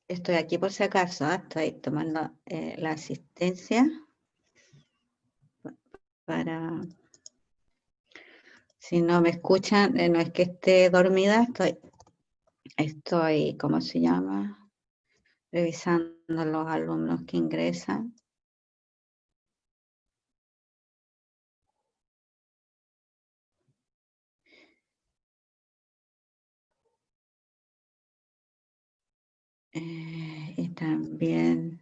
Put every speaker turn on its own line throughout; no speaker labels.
Estoy aquí por si acaso, estoy tomando la asistencia para, si no me escuchan, no es que esté dormida, estoy, ¿cómo se llama? Revisando los alumnos que ingresan. Y también,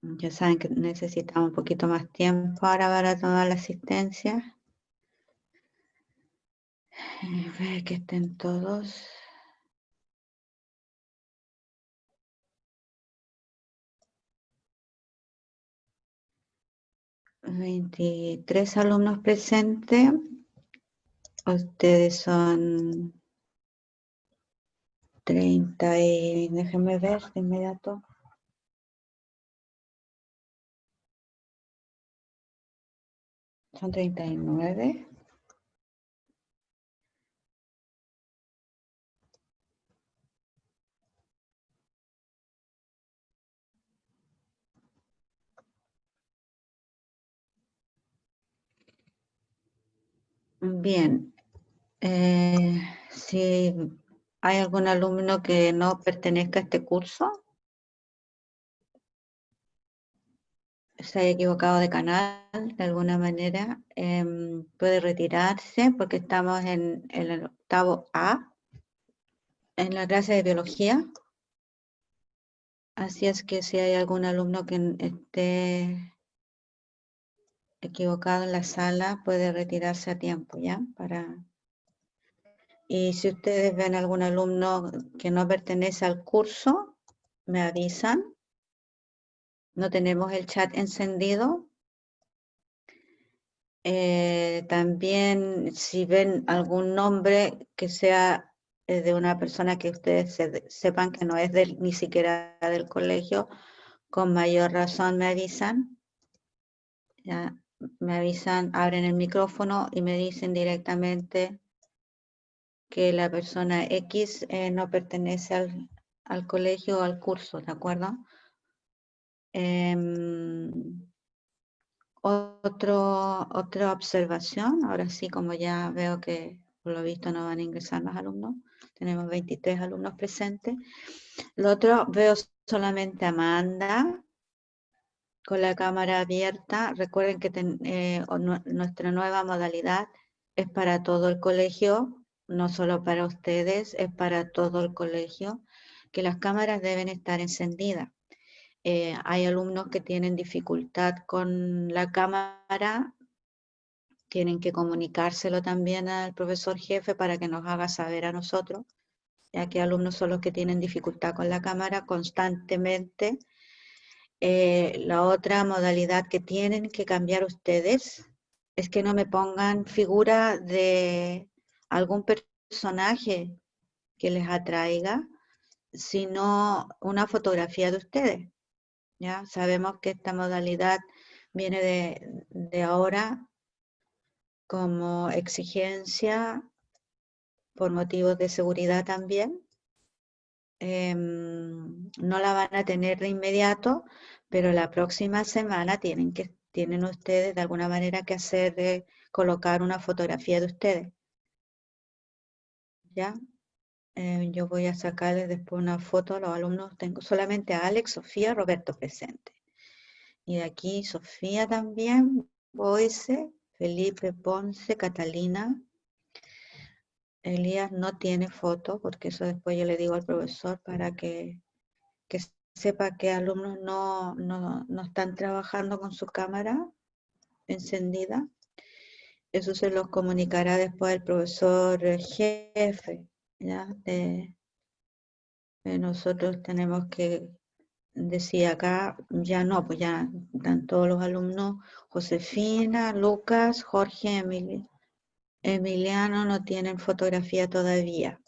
ya saben que necesitamos un poquito más tiempo ahora para tomar la asistencia. Ver que estén todos. ¿23 alumnos presentes? Ustedes son 30 y déjenme ver de inmediato. Son 39. Bien. Si hay algún alumno que no pertenezca a este curso, se haya equivocado de canal de alguna manera, puede retirarse porque estamos en el octavo A, en la clase de biología. Así es que si hay algún alumno que esté equivocado en la sala, puede retirarse a tiempo, ¿ya? Y si ustedes ven algún alumno que no pertenece al curso, me avisan. No tenemos el chat encendido. También si ven algún nombre que sea de una persona que ustedes sepan que no es ni siquiera del colegio, con mayor razón me avisan. Ya, me avisan, abren el micrófono y me dicen directamente que la persona X no pertenece al colegio o al curso, ¿de acuerdo? Otra observación, ahora sí, como ya veo que por lo visto no van a ingresar más alumnos, tenemos 23 alumnos presentes. Lo otro, veo solamente a Amanda con la cámara abierta. Recuerden que nuestra nueva modalidad es para todo el colegio, no solo para ustedes, es para todo el colegio, que las cámaras deben estar encendidas. Hay alumnos que tienen dificultad con la cámara, tienen que comunicárselo también al profesor jefe para que nos haga saber a nosotros, ya que alumnos son los que tienen dificultad con la cámara constantemente. La otra modalidad que tienen que cambiar ustedes es que no me pongan figura de algún personaje que les atraiga, sino una fotografía de ustedes. ¿Ya? Sabemos que esta modalidad viene de ahora como exigencia por motivos de seguridad también. No la van a tener de inmediato, pero la próxima semana tienen ustedes de alguna manera que hacer, colocar una fotografía de ustedes. ¿Ya? Yo voy a sacarles después una foto a los alumnos. Tengo solamente a Alex, Sofía, Roberto presente. Y de aquí Sofía también, Boise, Felipe, Ponce, Catalina. Elías no tiene foto, porque eso después yo le digo al profesor para que sepa que alumnos no están trabajando con su cámara encendida. Eso se los comunicará después el profesor jefe, ¿ya? Nosotros tenemos que decir acá, ya no, pues ya están todos los alumnos, Josefina, Lucas, Jorge, Emiliano no tienen fotografía todavía.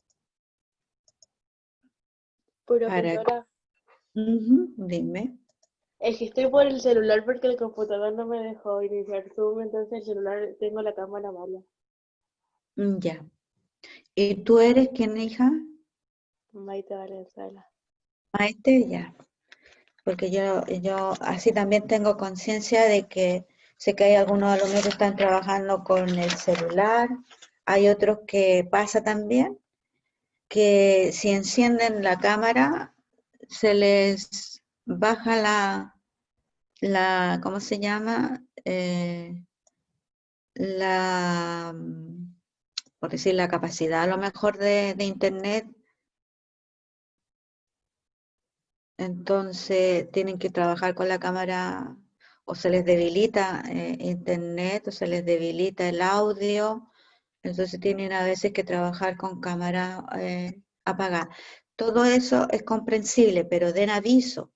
Profesora,
Dime.
es que estoy por el celular porque el computador no me dejó iniciar Zoom, entonces el celular tengo la cámara mala.
Ya. ¿Y tú eres quién, hija?
Maite Valenzuela.
Maite, ya. Porque yo así también tengo conciencia de que sé que hay algunos alumnos que están trabajando con el celular, hay otros que pasa también, que si encienden la cámara se les baja ¿cómo se llama? La, por decir, la capacidad a lo mejor de internet. Entonces tienen que trabajar con la cámara o se les debilita internet o se les debilita el audio. Entonces tienen a veces que trabajar con cámara apagada. Todo eso es comprensible, pero den aviso.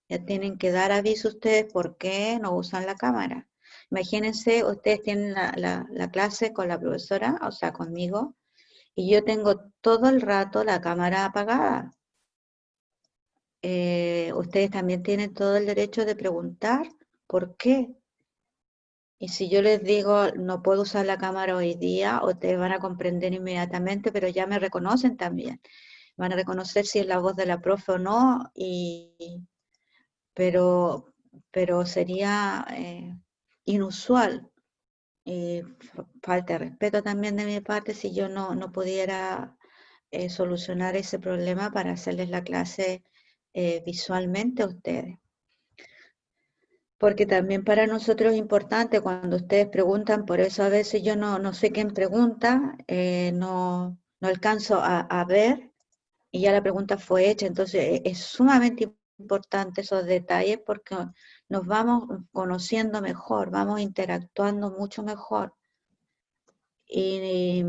Ya tienen que dar aviso ustedes por qué no usan la cámara. Imagínense, ustedes tienen la clase con la profesora, o sea, conmigo, y yo tengo todo el rato la cámara apagada. Ustedes también tienen todo el derecho de preguntar por qué. Y si yo les digo no puedo usar la cámara hoy día, ustedes van a comprender inmediatamente, pero ya me reconocen también. Van a reconocer si es la voz de la profe o no, pero, pero sería inusual y falta de respeto también de mi parte si yo no pudiera solucionar ese problema para hacerles la clase visualmente a ustedes. Porque también para nosotros es importante cuando ustedes preguntan, por eso a veces yo no sé quién pregunta, no alcanzo a ver y ya la pregunta fue hecha, entonces es sumamente importante esos detalles porque nos vamos conociendo mejor, vamos interactuando mucho mejor. Y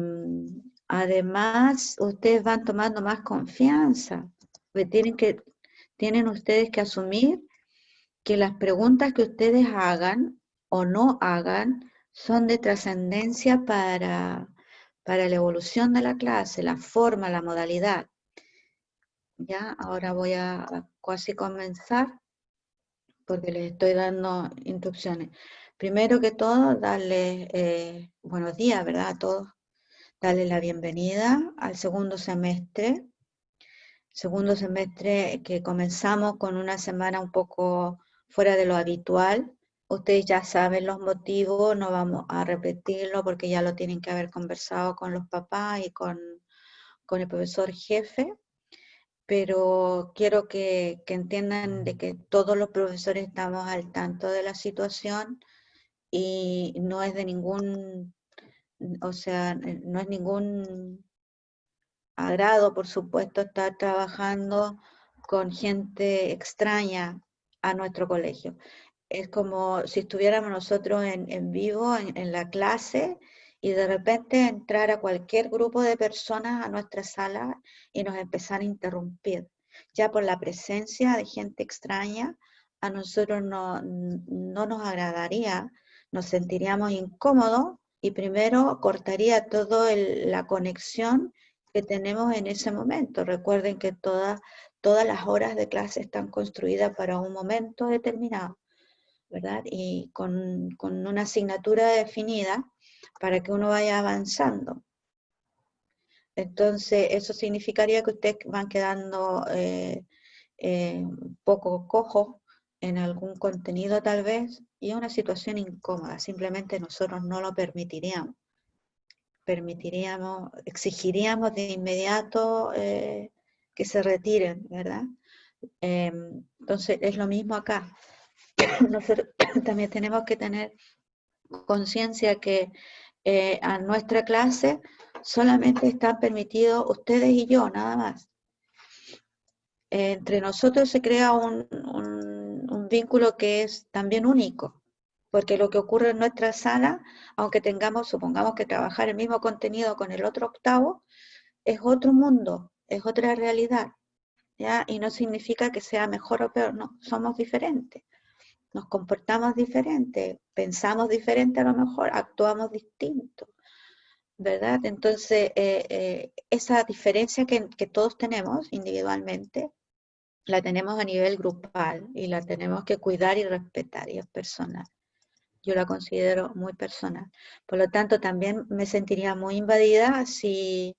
además ustedes van tomando más confianza, tienen ustedes que asumir que las preguntas que ustedes hagan o no hagan son de trascendencia para la evolución de la clase, la forma, la modalidad. Ya, ahora voy a casi comenzar porque les estoy dando instrucciones. Primero que todo, darles buenos días, ¿verdad? A todos. Darles la bienvenida al segundo semestre. Segundo semestre que comenzamos con una semana un poco fuera de lo habitual. Ustedes ya saben los motivos, no vamos a repetirlo porque ya lo tienen que haber conversado con los papás y con el profesor jefe, pero quiero que entiendan de que todos los profesores estamos al tanto de la situación y no es de ningún, o sea, no es ningún agrado, por supuesto, estar trabajando con gente extraña a nuestro colegio. Es como si estuviéramos nosotros en vivo, en la clase, y de repente entrar a cualquier grupo de personas a nuestra sala y nos empezar a interrumpir. Ya por la presencia de gente extraña, a nosotros no nos agradaría, nos sentiríamos incómodos y primero cortaría toda la conexión que tenemos en ese momento. Recuerden que todas las horas de clase están construidas para un momento determinado, ¿verdad? Y con una asignatura definida para que uno vaya avanzando. Entonces, eso significaría que ustedes van quedando un poco cojos en algún contenido tal vez, y es una situación incómoda, simplemente nosotros no lo permitiríamos. Exigiríamos de inmediato que se retiren, ¿verdad? Entonces es lo mismo acá. Nosotros también tenemos que tener conciencia que a nuestra clase solamente están permitidos ustedes y yo, nada más. Entre nosotros se crea un vínculo que es también único, porque lo que ocurre en nuestra sala, aunque supongamos que trabajar el mismo contenido con el otro octavo, es otro mundo, es otra realidad, ¿ya? Y no significa que sea mejor o peor, no, somos diferentes, nos comportamos diferente, pensamos diferente a lo mejor, actuamos distinto, ¿verdad? Entonces, esa diferencia que todos tenemos individualmente, la tenemos a nivel grupal y la tenemos que cuidar y respetar, y es personal. Yo la considero muy personal. Por lo tanto, también me sentiría muy invadida si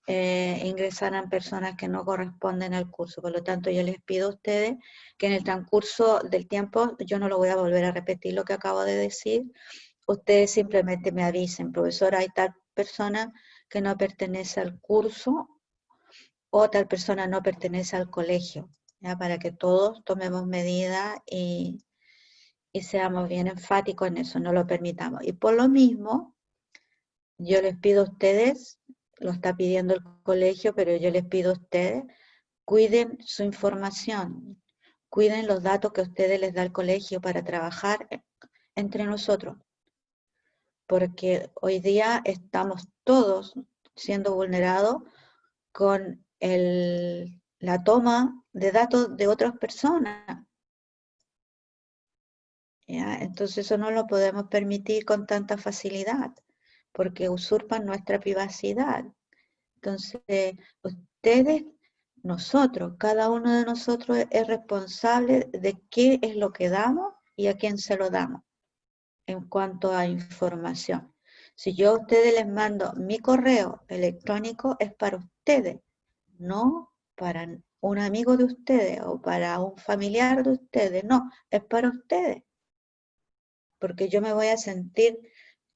ingresaran personas que no corresponden al curso. Por lo tanto, yo les pido a ustedes que en el transcurso del tiempo, yo no lo voy a volver a repetir lo que acabo de decir, ustedes simplemente me avisen, profesora, hay tal persona que no pertenece al curso o tal persona no pertenece al colegio, ¿ya? Para que todos tomemos medidas y seamos bien enfáticos en eso, no lo permitamos. Y por lo mismo, yo les pido a ustedes, lo está pidiendo el colegio, pero yo les pido a ustedes, cuiden su información, cuiden los datos que a ustedes les da el colegio para trabajar entre nosotros, porque hoy día estamos todos siendo vulnerados con la toma de datos de otras personas, ¿ya? Entonces eso no lo podemos permitir con tanta facilidad, porque usurpan nuestra privacidad. Entonces, ustedes, nosotros, cada uno de nosotros es responsable de qué es lo que damos y a quién se lo damos en cuanto a información. Si yo a ustedes les mando mi correo electrónico, es para ustedes, no para un amigo de ustedes o para un familiar de ustedes, no, es para ustedes. Porque yo me voy a sentir,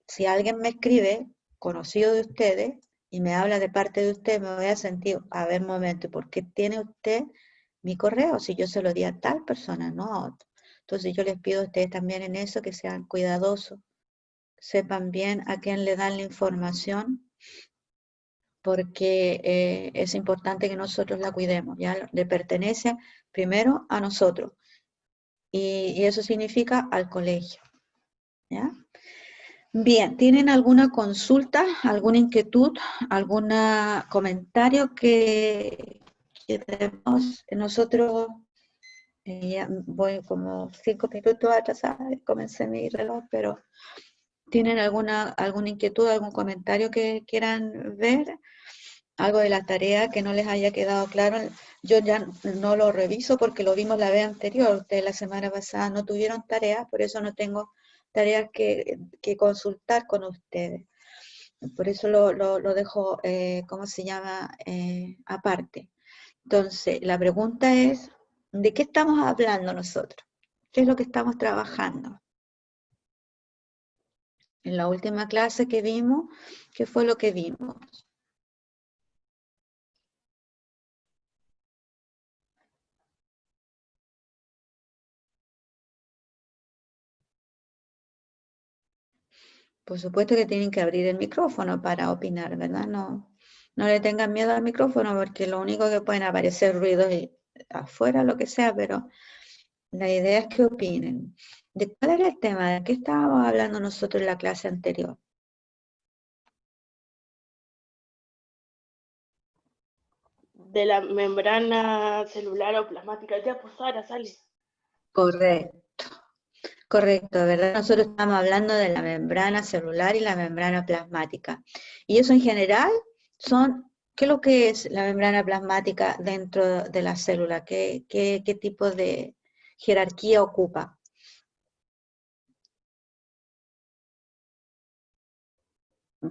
si alguien me escribe, conocido de ustedes, y me habla de parte de usted, me voy a sentir, a ver, un momento, ¿por qué tiene usted mi correo? Si yo se lo di a tal persona, no a otro. Entonces yo les pido a ustedes también en eso que sean cuidadosos, sepan bien a quién le dan la información, porque es importante que nosotros la cuidemos, ya le pertenece primero a nosotros, y eso significa al colegio, ¿ya? Bien, ¿tienen alguna consulta, alguna inquietud, algún comentario que tenemos? Nosotros, ya voy como 5 minutos atrasada, comencé mi reloj, pero ¿tienen alguna inquietud, algún comentario que quieran ver? Algo de la tarea que no les haya quedado claro. Yo ya no lo reviso porque lo vimos la vez anterior. Ustedes la semana pasada no tuvieron tareas, por eso no tengo tareas que consultar con ustedes. Por eso lo dejo, ¿cómo se llama? Aparte. Entonces, la pregunta es, ¿de qué estamos hablando nosotros? ¿Qué es lo que estamos trabajando? En la última clase que vimos, ¿qué fue lo que vimos? Por supuesto que tienen que abrir el micrófono para opinar, ¿verdad? No le tengan miedo al micrófono porque lo único que pueden aparecer ruidos y afuera, lo que sea, pero la idea es que opinen. ¿De cuál era el tema? ¿De qué estábamos hablando nosotros en la clase anterior?
De la membrana celular o plasmática. Ya, pues Sara, sale.
Correcto, correcto, ¿verdad? Nosotros estamos hablando de la membrana celular y la membrana plasmática. Y eso en general ¿qué es lo que es la membrana plasmática dentro de la célula? ¿Qué tipo de jerarquía ocupa?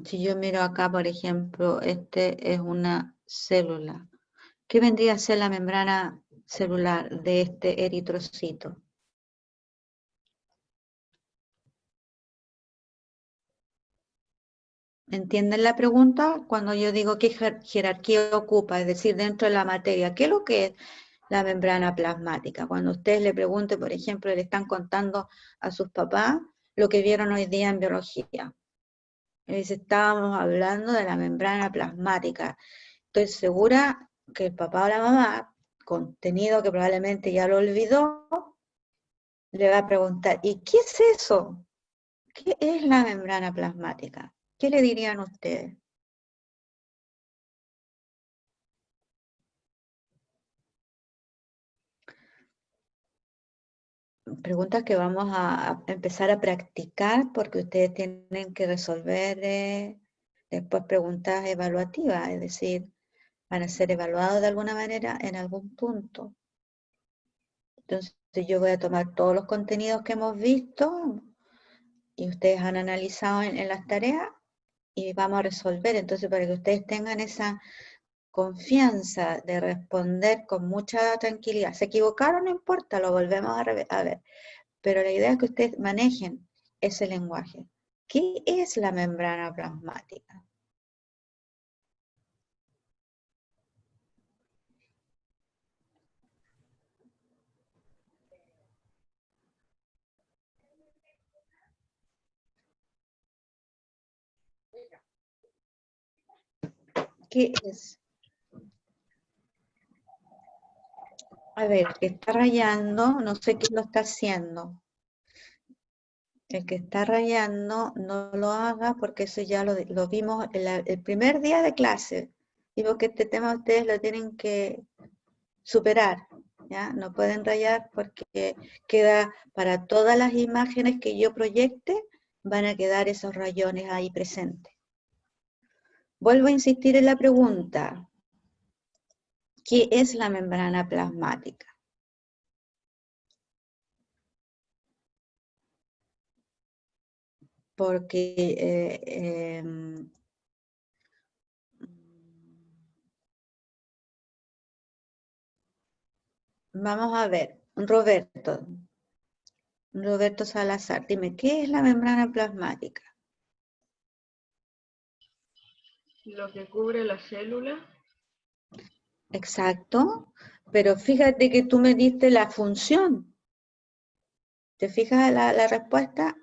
Si yo miro acá, por ejemplo, este es una célula. ¿Qué vendría a ser la membrana celular de este eritrocito? ¿Entienden la pregunta? Cuando yo digo qué jerarquía ocupa, es decir, dentro de la materia, ¿qué es lo que es la membrana plasmática? Cuando ustedes le pregunten, por ejemplo, le están contando a sus papás lo que vieron hoy día en biología. Les estábamos hablando de la membrana plasmática. Estoy segura que el papá o la mamá, contenido que probablemente ya lo olvidó, le va a preguntar, ¿y qué es eso? ¿Qué es la membrana plasmática? ¿Qué le dirían ustedes? Preguntas que vamos a empezar a practicar porque ustedes tienen que resolver después preguntas evaluativas, es decir, van a ser evaluados de alguna manera en algún punto. Entonces yo voy a tomar todos los contenidos que hemos visto y ustedes han analizado en las tareas y vamos a resolver. Entonces, para que ustedes tengan esa confianza de responder con mucha tranquilidad. Se equivocaron, no importa, lo volvemos a ver. Pero la idea es que ustedes manejen ese lenguaje. ¿Qué es la membrana plasmática? ¿Qué es? A ver, el que está rayando, no sé quién lo está haciendo. El que está rayando, no lo haga porque eso ya lo vimos el primer día de clase. Digo que este tema ustedes lo tienen que superar, ¿ya? No pueden rayar porque queda para todas las imágenes que yo proyecte, van a quedar esos rayones ahí presentes. Vuelvo a insistir en la pregunta. ¿Qué es la membrana plasmática? Porque vamos a ver, Roberto Salazar, dime, ¿qué es la membrana plasmática?
Lo que cubre la célula.
Exacto, pero fíjate que tú me diste la función. ¿Te fijas la respuesta?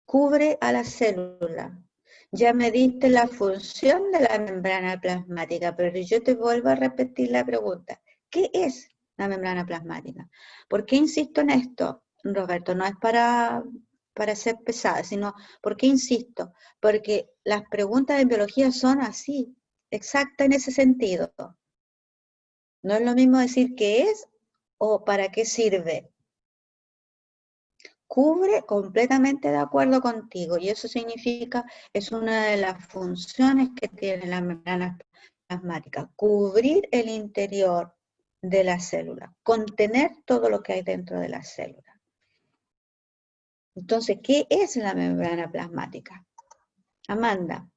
Cubre a la célula. Ya me diste la función de la membrana plasmática, pero yo te vuelvo a repetir la pregunta. ¿Qué es la membrana plasmática? ¿Por qué insisto en esto, Roberto? No es para ser pesada, sino, ¿por qué insisto? Porque las preguntas en biología son así, exactas en ese sentido. No es lo mismo decir qué es o para qué sirve. Cubre completamente de acuerdo contigo y eso significa, es una de las funciones que tiene la membrana plasmática, cubrir el interior de la célula, contener todo lo que hay dentro de la célula. Entonces, ¿qué es la membrana plasmática? Amanda.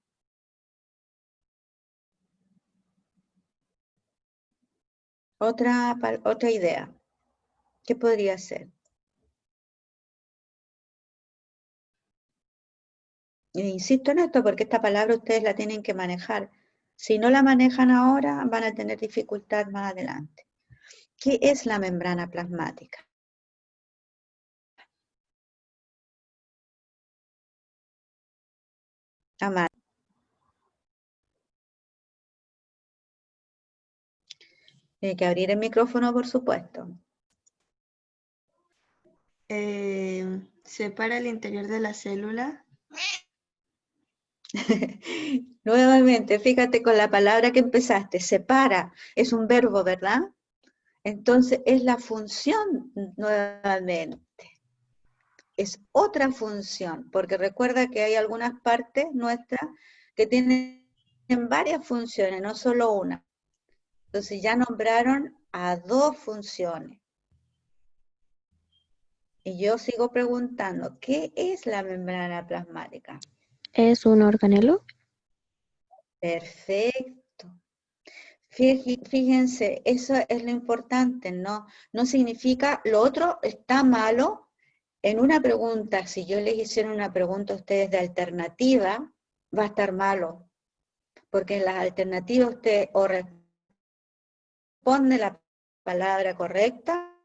Otra idea. ¿Qué podría ser? Insisto en esto porque esta palabra ustedes la tienen que manejar. Si no la manejan ahora, van a tener dificultad más adelante. ¿Qué es la membrana plasmática? Amanda. Tiene que abrir el micrófono, por supuesto.
Separa el interior de la célula.
Nuevamente, fíjate con la palabra que empezaste, separa, es un verbo, ¿verdad? Entonces es la función nuevamente. Es otra función, porque recuerda que hay algunas partes nuestras que tienen varias funciones, no solo una. Entonces ya nombraron a dos funciones. Y yo sigo preguntando, ¿qué es la membrana plasmática?
¿Es un organelo?
Perfecto. Fíjense, eso es lo importante, ¿no? No significa, lo otro está malo. En una pregunta, si yo les hiciera una pregunta a ustedes de alternativa, va a estar malo, porque en las alternativas usted o responde la palabra correcta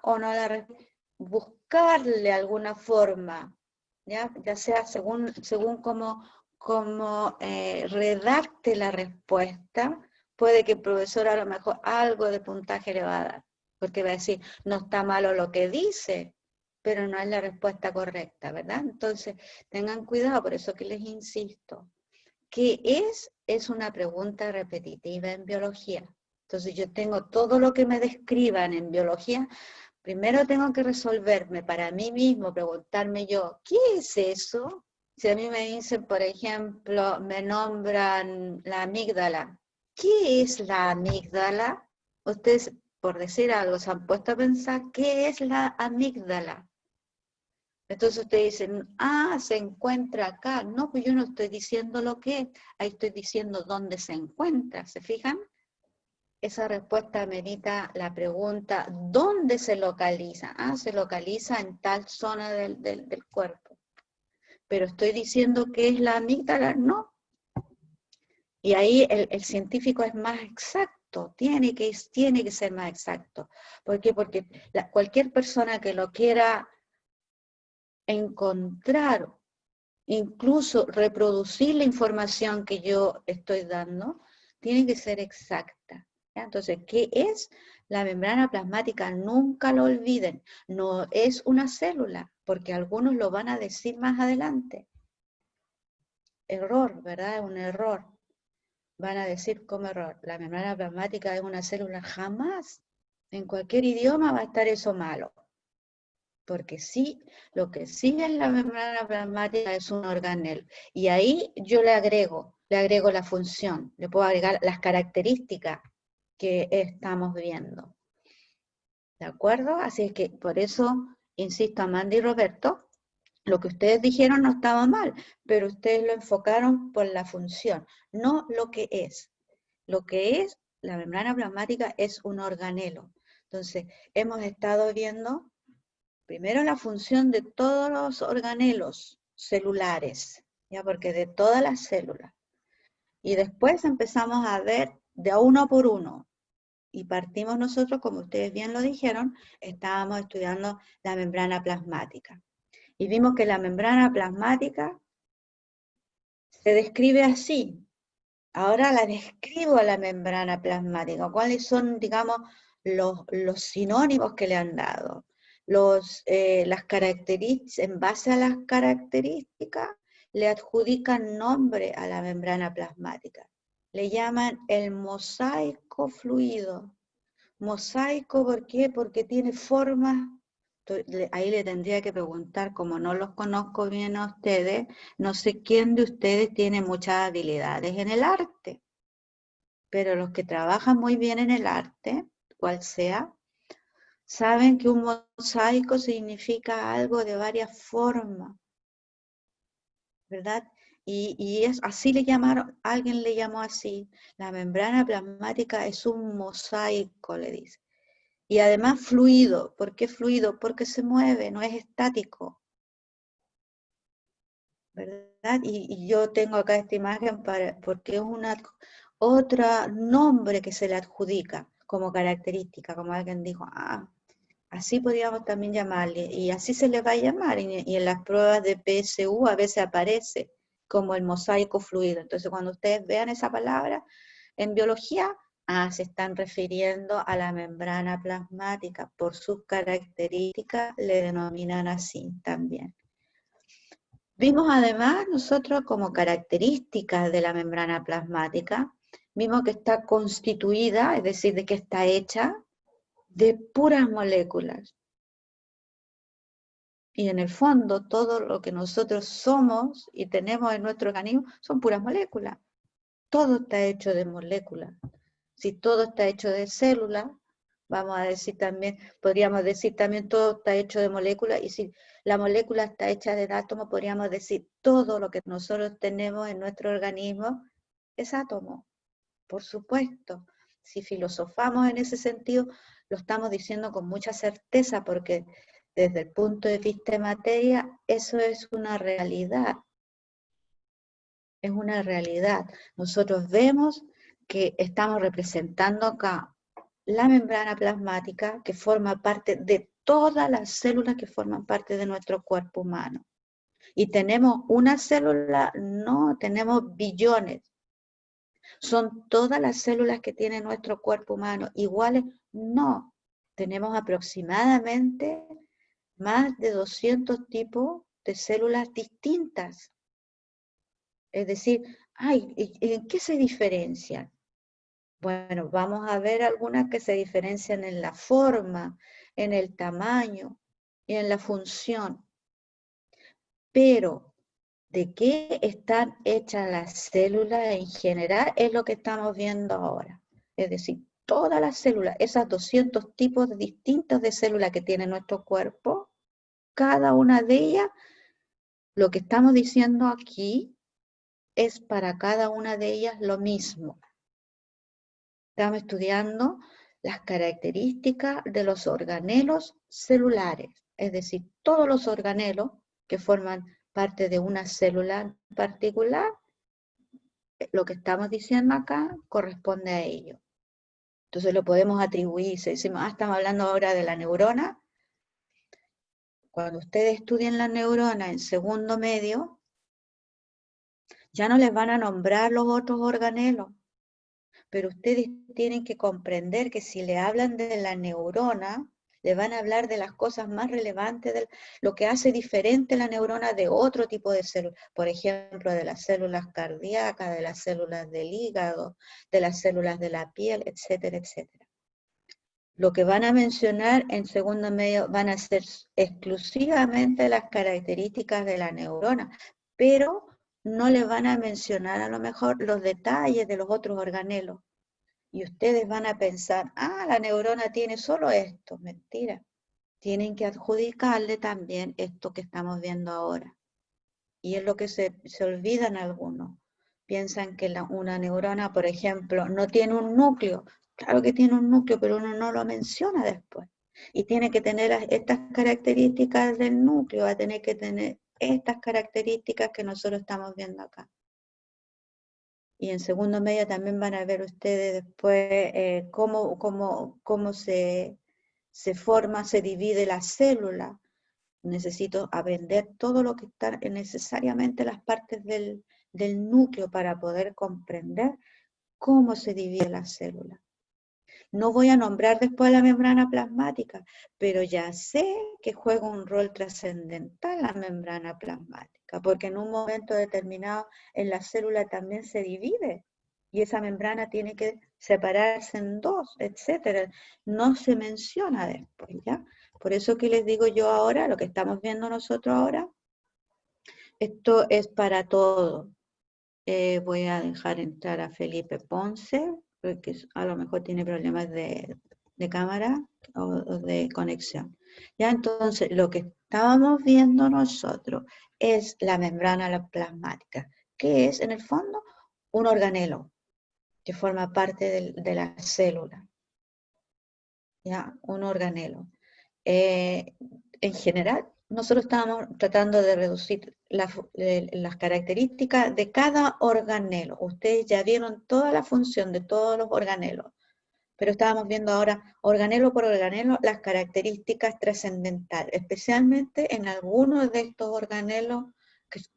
o no la responde. Buscarle alguna forma, ya sea según cómo redacte la respuesta, puede que el profesor a lo mejor algo de puntaje le va a dar, porque va a decir, no está malo lo que dice, pero no es la respuesta correcta, ¿verdad? Entonces, tengan cuidado, por eso que les insisto. ¿Qué es? Es una pregunta repetitiva en biología. Entonces, yo tengo todo lo que me describan en biología, primero tengo que resolverme para mí mismo, preguntarme yo, ¿qué es eso? Si a mí me dicen, por ejemplo, me nombran la amígdala, ¿qué es la amígdala? Ustedes, por decir algo, se han puesto a pensar, ¿qué es la amígdala? Entonces ustedes dicen, ah, se encuentra acá. No, pues yo no estoy diciendo lo que es, ahí estoy diciendo dónde se encuentra, ¿se fijan? Esa respuesta amerita la pregunta, ¿dónde se localiza? Ah, se localiza en tal zona del cuerpo. Pero estoy diciendo que es la amígdala, no. Y ahí el científico es más exacto, tiene que ser más exacto. ¿Por qué? Porque cualquier persona que lo quiera encontrar, incluso reproducir la información que yo estoy dando, tiene que ser exacta. ¿Ya? Entonces, ¿qué es? La membrana plasmática, nunca lo olviden, no es una célula, porque algunos lo van a decir más adelante. Error, ¿verdad? Es un error. Van a decir como error, la membrana plasmática es una célula, jamás. En cualquier idioma va a estar eso malo. Porque sí, lo que sigue en la membrana plasmática es un organelo. Y ahí yo le agrego la función, le puedo agregar las características que estamos viendo. ¿De acuerdo? Así es que por eso, insisto, Amanda y Roberto, lo que ustedes dijeron no estaba mal, pero ustedes lo enfocaron por la función, no lo que es. Lo que es, la membrana plasmática es un organelo. Entonces, hemos estado viendo primero la función de todos los organelos celulares, ya porque de todas las células. Y después empezamos a ver de a uno por uno. Y partimos nosotros, como ustedes bien lo dijeron, estábamos estudiando la membrana plasmática. Y vimos que la membrana plasmática se describe así. Ahora la describo a la membrana plasmática. ¿Cuáles son, digamos, los sinónimos que le han dado? Las características, en base a las características, le adjudican nombre a la membrana plasmática. Le llaman el mosaico fluido. Mosaico, ¿por qué? Porque tiene formas. Ahí le tendría que preguntar, como no los conozco bien a ustedes, no sé quién de ustedes tiene muchas habilidades en el arte, pero los que trabajan muy bien en el arte, cual sea, saben que un mosaico significa algo de varias formas, ¿verdad? Y es, así le llamaron, alguien le llamó así, la membrana plasmática es un mosaico, le dice. Y además fluido. ¿Por qué fluido? Porque se mueve, no es estático, ¿verdad? Y yo tengo acá esta imagen porque es otro nombre que se le adjudica como característica, como alguien dijo, ah, así podríamos también llamarle, y así se le va a llamar, y en las pruebas de PSU a veces aparece como el mosaico fluido. Entonces cuando ustedes vean esa palabra en biología, se están refiriendo a la membrana plasmática, por sus características le denominan así también. Vimos además nosotros como características de la membrana plasmática, vimos que está constituida, es decir, de que está hecha de puras moléculas. Y en el fondo todo lo que nosotros somos y tenemos en nuestro organismo son puras moléculas. Todo está hecho de moléculas. Si todo está hecho de células, vamos a decir también, podríamos decir también todo está hecho de moléculas, y si la molécula está hecha de átomos, podríamos decir todo lo que nosotros tenemos en nuestro organismo es átomo, por supuesto. Si filosofamos en ese sentido, lo estamos diciendo con mucha certeza, porque desde el punto de vista de materia, eso es una realidad. Es una realidad. Nosotros vemos que estamos representando acá la membrana plasmática que forma parte de todas las células que forman parte de nuestro cuerpo humano. ¿Y tenemos una célula? No, tenemos billones. ¿Son todas las células que tiene nuestro cuerpo humano iguales? No. Tenemos aproximadamente más de 200 tipos de células distintas. Es decir, ¿en qué se diferencian? Bueno, vamos a ver algunas que se diferencian en la forma, en el tamaño y en la función. Pero, ¿de qué están hechas las células en general? Es lo que estamos viendo ahora. Es decir, todas las células, esas 200 tipos distintos de células que tiene nuestro cuerpo, cada una de ellas, lo que estamos diciendo aquí es para cada una de ellas lo mismo. Estamos estudiando las características de los organelos celulares, es decir, todos los organelos que forman parte de una célula en particular, lo que estamos diciendo acá corresponde a ello. Entonces lo podemos atribuir, si decimos, estamos hablando ahora de la neurona. Cuando ustedes estudien la neurona en segundo medio, ya no les van a nombrar los otros organelos, pero ustedes tienen que comprender que si le hablan de la neurona, le van a hablar de las cosas más relevantes, de lo que hace diferente la neurona de otro tipo de células, por ejemplo, de las células cardíacas, de las células del hígado, de las células de la piel, etcétera, etcétera. Lo que van a mencionar en segundo medio van a ser exclusivamente las características de la neurona, pero no le van a mencionar a lo mejor los detalles de los otros organelos. Y ustedes van a pensar, la neurona tiene solo esto. Mentira. Tienen que adjudicarle también esto que estamos viendo ahora. Y es lo que se olvidan algunos. Piensan que una neurona, por ejemplo, no tiene un núcleo. Claro que tiene un núcleo, pero uno no lo menciona después. Y tiene que tener estas características del núcleo, va a tener que tener estas características que nosotros estamos viendo acá. Y en segundo medio también van a ver ustedes después cómo se forma, se divide la célula. Necesito aprender todo lo que está necesariamente las partes del núcleo para poder comprender cómo se divide la célula. No voy a nombrar después la membrana plasmática, pero ya sé que juega un rol trascendental la membrana plasmática, porque en un momento determinado en la célula también se divide y esa membrana tiene que separarse en dos, etcétera. No se menciona después, ¿ya? Por eso que les digo yo ahora, lo que estamos viendo nosotros ahora, esto es para todo. Voy a dejar entrar a Felipe Ponce, porque a lo mejor tiene problemas de cámara o de conexión. Ya, entonces, lo que estábamos viendo nosotros es la membrana plasmática, que es, en el fondo, un organelo que forma parte de la célula. Ya, un organelo. En general, nosotros estábamos tratando de reducir las características de cada organelo. Ustedes ya vieron toda la función de todos los organelos, pero estábamos viendo ahora, organelo por organelo, las características trascendentales, especialmente en algunos de estos organelos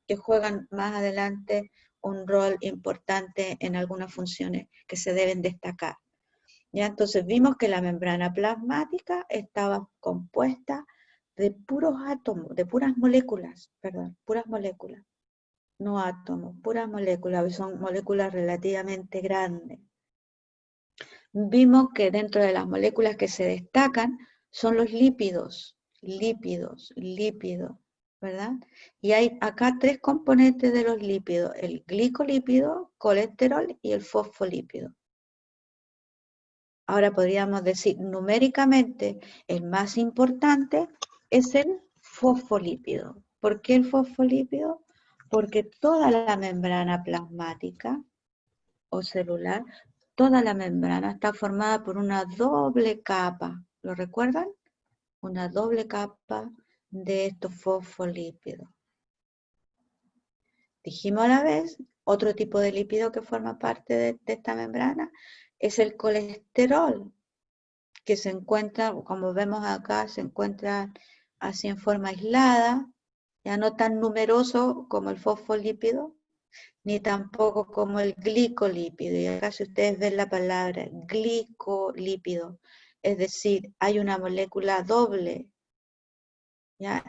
que juegan más adelante un rol importante en algunas funciones que se deben destacar. ¿Ya? Entonces vimos que la membrana plasmática estaba compuesta de puros átomos, de puras moléculas, no átomos, puras moléculas, son moléculas relativamente grandes. Vimos que dentro de las moléculas que se destacan son los lípidos, ¿verdad? Y hay acá tres componentes de los lípidos, el glicolípido, colesterol y el fosfolípido. Ahora podríamos decir numéricamente el más importante es el fosfolípido. ¿Por qué el fosfolípido? Porque toda la membrana plasmática o celular, toda la membrana está formada por una doble capa. ¿Lo recuerdan? Una doble capa de estos fosfolípidos. Dijimos a la vez, otro tipo de lípido que forma parte de esta membrana es el colesterol, que se encuentra, como vemos acá, se encuentra así en forma aislada, ya no tan numeroso como el fosfolípido, ni tampoco como el glicolípido. Y acá si ustedes ven la palabra glicolípido, es decir, hay una molécula doble. ¿Ya?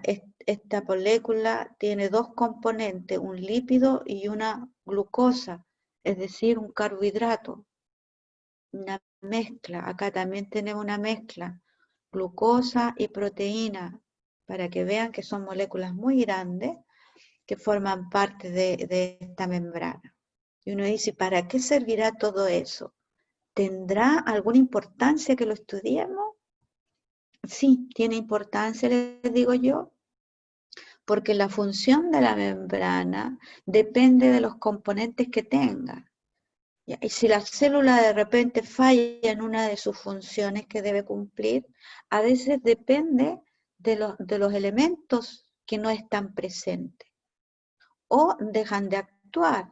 Esta molécula tiene dos componentes, un lípido y una glucosa, es decir, un carbohidrato. Una mezcla, acá también tenemos una mezcla, glucosa y proteína, para que vean que son moléculas muy grandes que forman parte de esta membrana. Y uno dice, ¿para qué servirá todo eso? ¿Tendrá alguna importancia que lo estudiemos? Sí, tiene importancia, les digo yo, porque la función de la membrana depende de los componentes que tenga. Y si la célula de repente falla en una de sus funciones que debe cumplir, a veces depende de los elementos que no están presentes o dejan de actuar.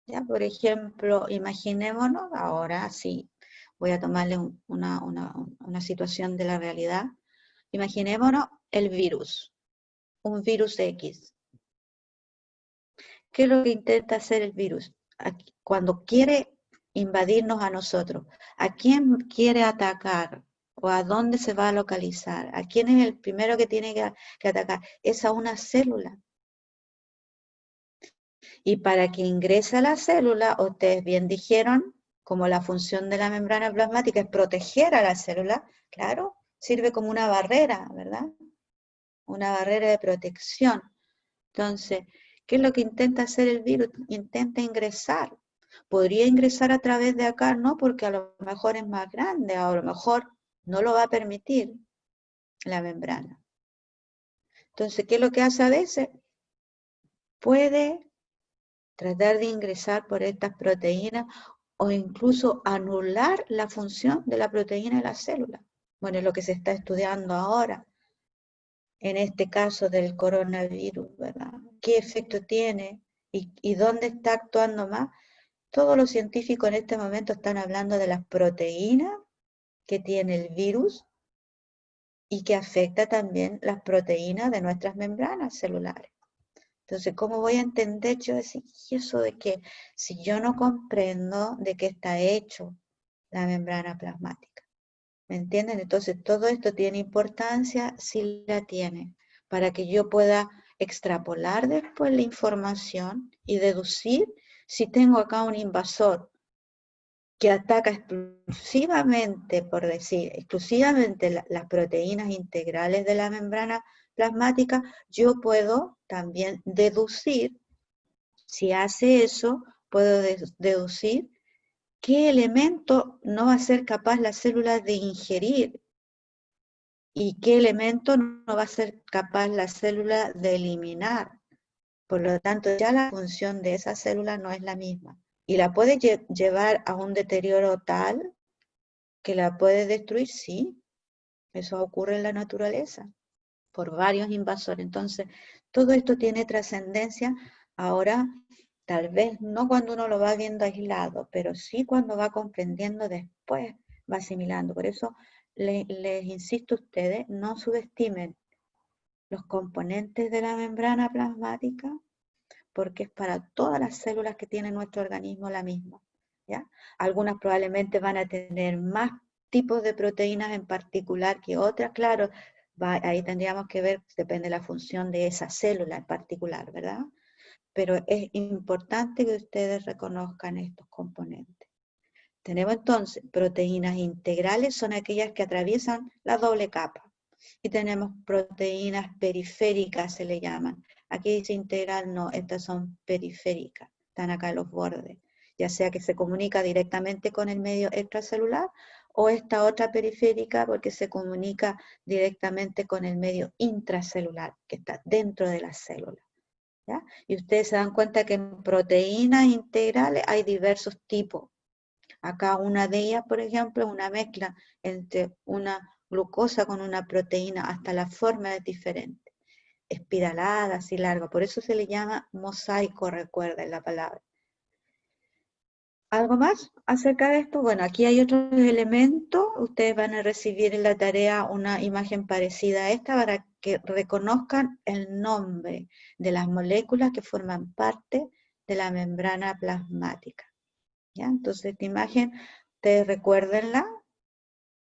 ¿Ya? Por ejemplo, imaginémonos, ahora sí, voy a tomarle una situación de la realidad. Imaginémonos el virus, un virus X. ¿Qué es lo que intenta hacer el virus? Cuando quiere invadirnos a nosotros, ¿a quién quiere atacar? ¿O a dónde se va a localizar? ¿A quién es el primero que tiene que atacar? Es a una célula. Y para que ingrese a la célula, ustedes bien dijeron, como la función de la membrana plasmática es proteger a la célula, claro, sirve como una barrera, ¿verdad? Una barrera de protección. Entonces, ¿qué es lo que intenta hacer el virus? Intenta ingresar. ¿Podría ingresar a través de acá? No, porque a lo mejor es más grande, a lo mejor no lo va a permitir la membrana. Entonces, ¿qué es lo que hace a veces? Puede tratar de ingresar por estas proteínas o incluso anular la función de la proteína de la célula. Bueno, es lo que se está estudiando ahora, en este caso del coronavirus, ¿verdad? ¿Qué efecto tiene y dónde está actuando más? Todos los científicos en este momento están hablando de las proteínas que tiene el virus y que afecta también las proteínas de nuestras membranas celulares. Entonces, ¿cómo voy a entender yo eso de que si yo no comprendo de qué está hecho la membrana plasmática? ¿Me entienden? Entonces, todo esto tiene importancia, sí la tiene, para que yo pueda extrapolar después la información y deducir si tengo acá un invasor que ataca exclusivamente, por decir, exclusivamente las proteínas integrales de la membrana plasmática, yo puedo también deducir, si hace eso, puedo deducir qué elemento no va a ser capaz la célula de ingerir y qué elemento no va a ser capaz la célula de eliminar. Por lo tanto, ya la función de esa célula no es la misma. Y la puede llevar a un deterioro tal que la puede destruir, sí. Eso ocurre en la naturaleza, por varios invasores. Entonces, todo esto tiene trascendencia ahora, tal vez no cuando uno lo va viendo aislado, pero sí cuando va comprendiendo después, va asimilando. Por eso les insisto a ustedes, no subestimen los componentes de la membrana plasmática, porque es para todas las células que tiene nuestro organismo la misma, ¿ya? Algunas probablemente van a tener más tipos de proteínas en particular que otras, claro, ahí tendríamos que ver, depende de la función de esa célula en particular, ¿verdad? Pero es importante que ustedes reconozcan estos componentes. Tenemos entonces proteínas integrales, son aquellas que atraviesan la doble capa. Y tenemos proteínas periféricas, se le llaman. Aquí dice integral, no, estas son periféricas, están acá en los bordes. Ya sea que se comunica directamente con el medio extracelular o esta otra periférica porque se comunica directamente con el medio intracelular, que está dentro de la célula. ¿Ya? Y ustedes se dan cuenta que en proteínas integrales hay diversos tipos. Acá una de ellas, por ejemplo, es una mezcla entre una glucosa con una proteína, hasta la forma es diferente, espiralada, así larga, por eso se le llama mosaico, recuerden la palabra. ¿Algo más acerca de esto? Bueno, aquí hay otros elementos, ustedes van a recibir en la tarea una imagen parecida a esta para que reconozcan el nombre de las moléculas que forman parte de la membrana plasmática. ¿Ya? Entonces esta imagen, ustedes recuérdenla,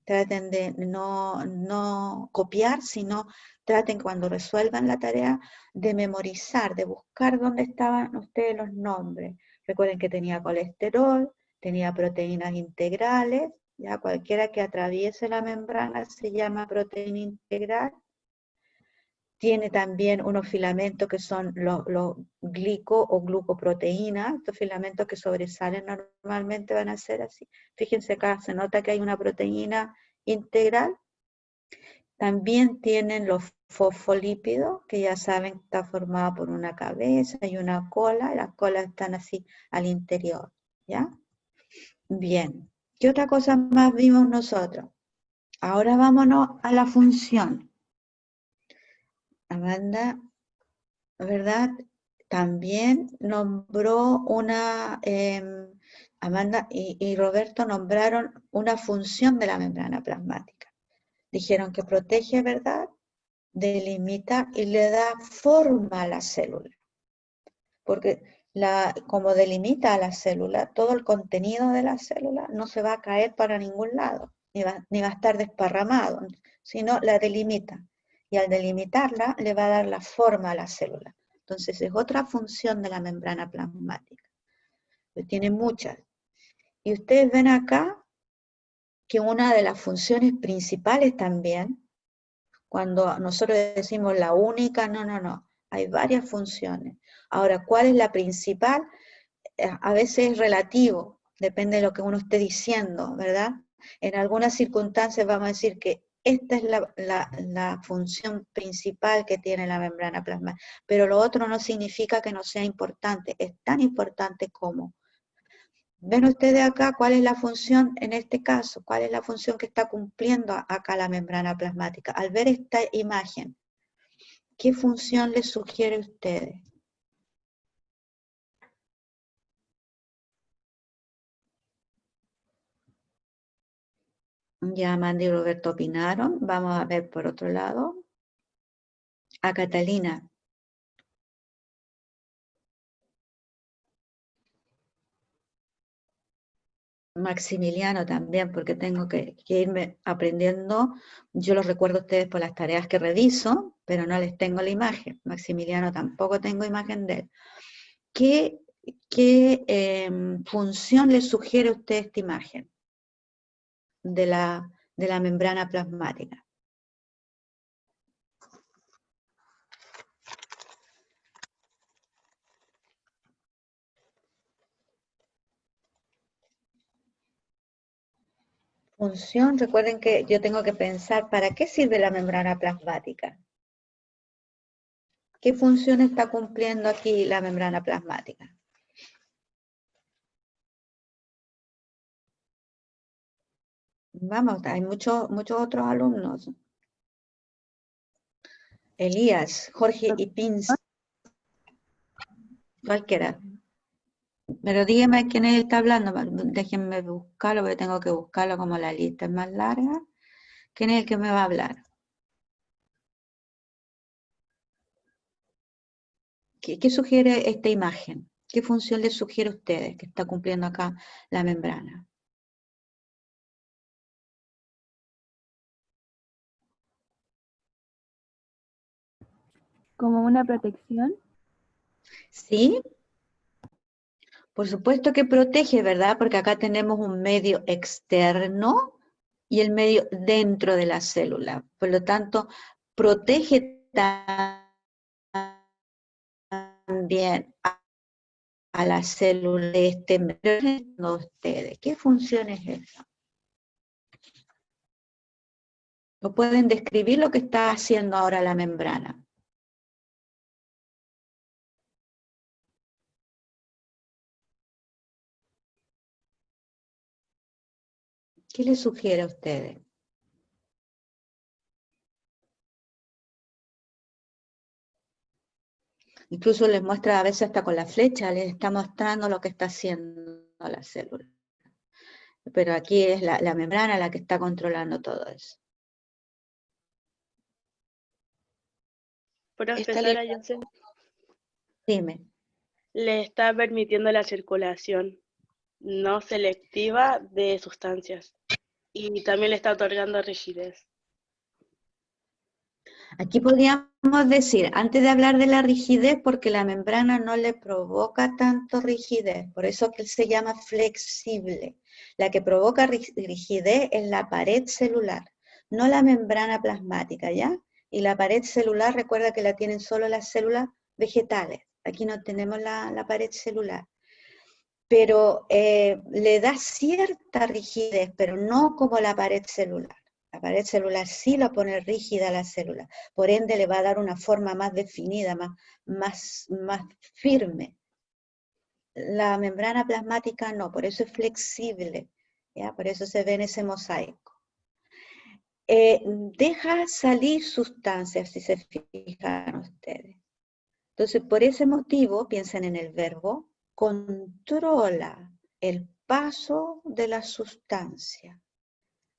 traten de no copiar, sino traten cuando resuelvan la tarea de memorizar, de buscar dónde estaban ustedes los nombres. Recuerden que tenía colesterol, tenía proteínas integrales, ya cualquiera que atraviese la membrana se llama proteína integral. Tiene también unos filamentos que son los glico o glucoproteínas. Estos filamentos que sobresalen normalmente van a ser así. Fíjense acá, se nota que hay una proteína integral. También tienen los fosfolípidos, que ya saben que está formado por una cabeza y una cola, y las colas están así al interior, ¿ya? Bien, ¿qué otra cosa más vimos nosotros? Ahora vámonos a la función. Amanda, ¿verdad? También nombró una, Amanda y Roberto nombraron una función de la membrana plasmática. Dijeron que protege, ¿verdad? Delimita y le da forma a la célula. Porque como delimita a la célula, todo el contenido de la célula no se va a caer para ningún lado, ni va a estar desparramado, sino la delimita. Y al delimitarla, le va a dar la forma a la célula. Entonces, es otra función de la membrana plasmática. Pero tiene muchas. Y ustedes ven acá que una de las funciones principales también, cuando nosotros decimos la única, no. Hay varias funciones. Ahora, ¿cuál es la principal? A veces es relativo, depende de lo que uno esté diciendo, ¿verdad? En algunas circunstancias vamos a decir que esta es la función principal que tiene la membrana plasmática, pero lo otro no significa que no sea importante, es tan importante como. ¿Ven ustedes acá cuál es la función en este caso? ¿Cuál es la función que está cumpliendo acá la membrana plasmática? Al ver esta imagen, ¿qué función les sugiere a ustedes? Ya Amanda y Roberto opinaron. Vamos a ver por otro lado. A Catalina. Maximiliano también, porque tengo que irme aprendiendo. Yo los recuerdo a ustedes por las tareas que reviso, pero no les tengo la imagen. Maximiliano tampoco tengo imagen de él. ¿Qué función le sugiere a usted esta imagen de la membrana plasmática? Función, recuerden que yo tengo que pensar, ¿para qué sirve la membrana plasmática? ¿Qué función está cumpliendo aquí la membrana plasmática? Vamos, hay muchos otros alumnos. Elías, Jorge y Pins. Cualquiera. Pero dígame quién es el que está hablando. Déjenme buscarlo, porque tengo que buscarlo como la lista es más larga. ¿Quién es el que me va a hablar? ¿Qué sugiere esta imagen? ¿Qué función les sugiere a ustedes que está cumpliendo acá la membrana?
Como una protección.
¿Sí? Por supuesto que protege, ¿verdad? Porque acá tenemos un medio externo y el medio dentro de la célula. Por lo tanto, protege también a la célula de este medio de ustedes. ¿Qué función es esa? ¿O pueden describir lo que está haciendo ahora la membrana? ¿Qué les sugiere a ustedes? Incluso les muestra a veces hasta con la flecha, les está mostrando lo que está haciendo la célula. Pero aquí es la membrana la que está controlando todo eso.
Profesora Jensen,
Dime.
le está permitiendo la circulación no selectiva de sustancias y también le está otorgando rigidez.
Aquí podríamos decir, antes de hablar de la rigidez, porque la membrana no le provoca tanto rigidez, por eso que se llama flexible. La que provoca rigidez es la pared celular, no la membrana plasmática, ¿ya? Y la pared celular, recuerda que la tienen solo las células vegetales. Aquí no tenemos la pared celular. Pero le da cierta rigidez, pero no como la pared celular. La pared celular sí lo pone rígida a la célula, por ende le va a dar una forma más definida, más firme. La membrana plasmática no, por eso es flexible, ¿ya? Por eso se ve en ese mosaico. Deja salir sustancias, si se fijan ustedes. Entonces, por ese motivo, piensen en el verbo, controla el paso de la sustancia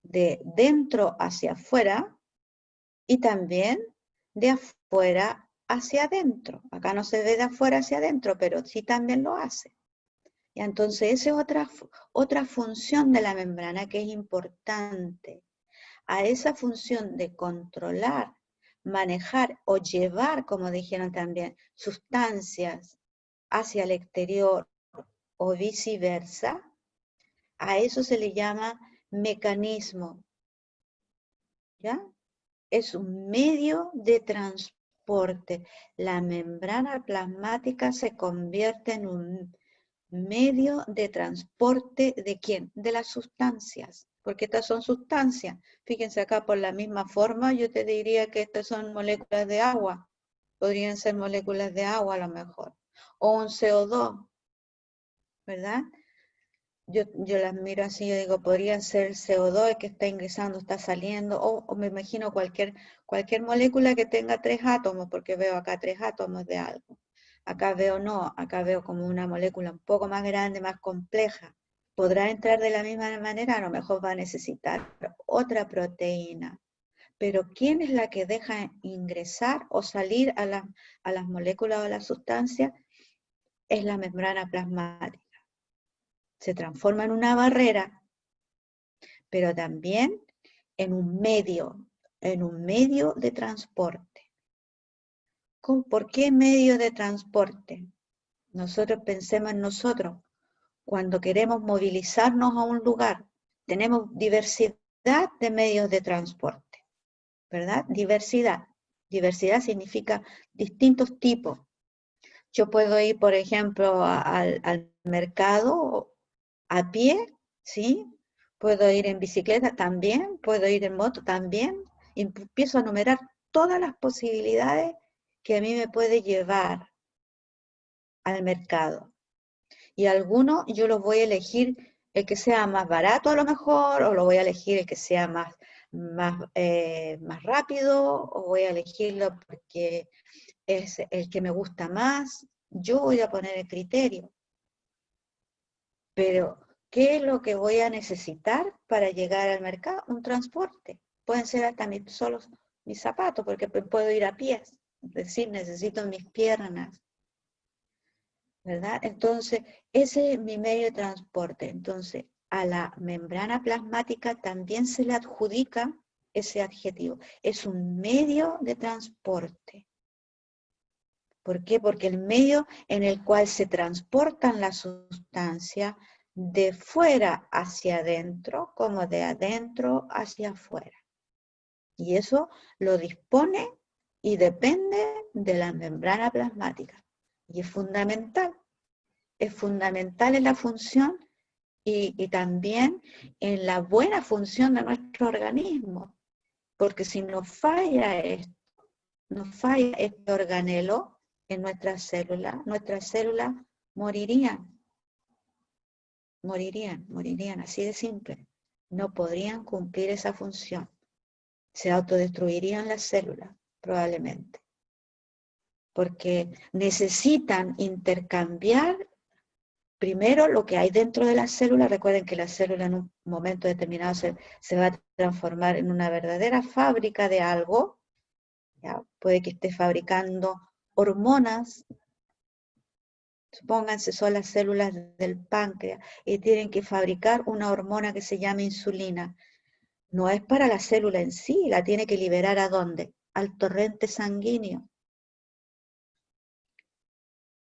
de dentro hacia afuera y también de afuera hacia adentro. Acá no se ve de afuera hacia adentro, pero sí también lo hace. Y entonces esa es otra función de la membrana que es importante. A esa función de controlar, manejar o llevar, como dijeron también, sustancias hacia el exterior o viceversa, a eso se le llama mecanismo, ¿ya? Es un medio de transporte. La membrana plasmática se convierte en un medio de transporte ¿de quién? De las sustancias, porque estas son sustancias. Fíjense acá por la misma forma, yo te diría que estas son moléculas de agua. Podrían ser moléculas de agua a lo mejor. O un CO2, ¿verdad? Yo las miro así, yo digo, podrían ser el CO2 que está ingresando, está saliendo, o me imagino cualquier molécula que tenga 3 átomos, porque veo acá 3 átomos de algo. Acá veo no, acá veo como una molécula un poco más grande, más compleja. ¿Podrá entrar de la misma manera? A lo mejor va a necesitar otra proteína. Pero ¿quién es la que deja ingresar o salir a las moléculas o a las sustancias? Es la membrana plasmática. Se transforma en una barrera, pero también en un medio de transporte. ¿Por qué medio de transporte? Nosotros pensemos en nosotros. Cuando queremos movilizarnos a un lugar, tenemos diversidad de medios de transporte, ¿verdad? Diversidad. Diversidad significa distintos tipos. Yo puedo ir, por ejemplo, al mercado a pie, ¿sí? Puedo ir en bicicleta también, puedo ir en moto también. Y empiezo a enumerar todas las posibilidades que a mí me puede llevar al mercado. Y algunos yo los voy a elegir el que sea más barato a lo mejor, o lo voy a elegir el que sea más rápido, o voy a elegirlo porque es el que me gusta más. Yo voy a poner el criterio. Pero, ¿qué es lo que voy a necesitar para llegar al mercado? Un transporte. Pueden ser hasta solo mis zapatos, porque puedo ir a pies. Es decir, necesito mis piernas, ¿verdad? Entonces, ese es mi medio de transporte. Entonces, a la membrana plasmática también se le adjudica ese adjetivo. Es un medio de transporte. ¿Por qué? Porque el medio en el cual se transportan las sustancias de fuera hacia adentro, como de adentro hacia afuera. Y eso lo dispone y depende de la membrana plasmática. Y es fundamental en la función y también en la buena función de nuestro organismo. Porque si nos falla este organelo en nuestras células morirían, así de simple. No podrían cumplir esa función. Se autodestruirían las células, probablemente. Porque necesitan intercambiar primero lo que hay dentro de la célula. Recuerden que la célula en un momento determinado se va a transformar en una verdadera fábrica de algo. ¿Ya? Puede que esté fabricando hormonas. Supónganse, son las células del páncreas y tienen que fabricar una hormona que se llama insulina. No es para la célula en sí, la tiene que liberar ¿a dónde? Al torrente sanguíneo.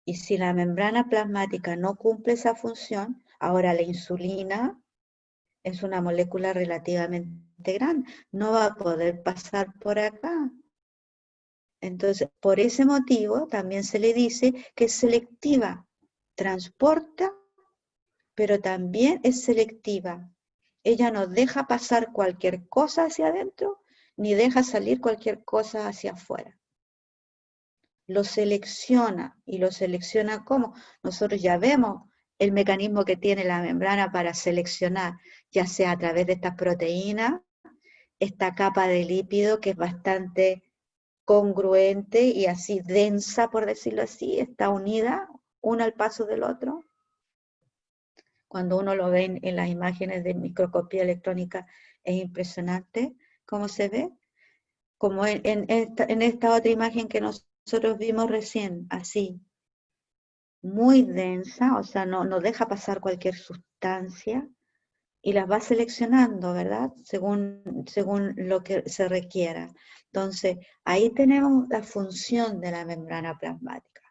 Y si la membrana plasmática no cumple esa función, ahora la insulina es una molécula relativamente grande, no va a poder pasar por acá. Entonces, por ese motivo también se le dice que es selectiva, transporta, pero también es selectiva. Ella no deja pasar cualquier cosa hacia adentro, ni deja salir cualquier cosa hacia afuera. Lo selecciona, y lo selecciona ¿cómo? Nosotros ya vemos el mecanismo que tiene la membrana para seleccionar, ya sea a través de estas proteínas, esta capa de lípido que es bastante congruente y así densa, por decirlo así, está unida, una al paso del otro. Cuando uno lo ve en las imágenes de microscopía electrónica, es impresionante cómo se ve. Como en esta otra imagen que nosotros vimos recién, así, muy densa, o sea, no deja pasar cualquier sustancia, y las va seleccionando, ¿verdad? Según lo que se requiera. Entonces, ahí tenemos la función de la membrana plasmática.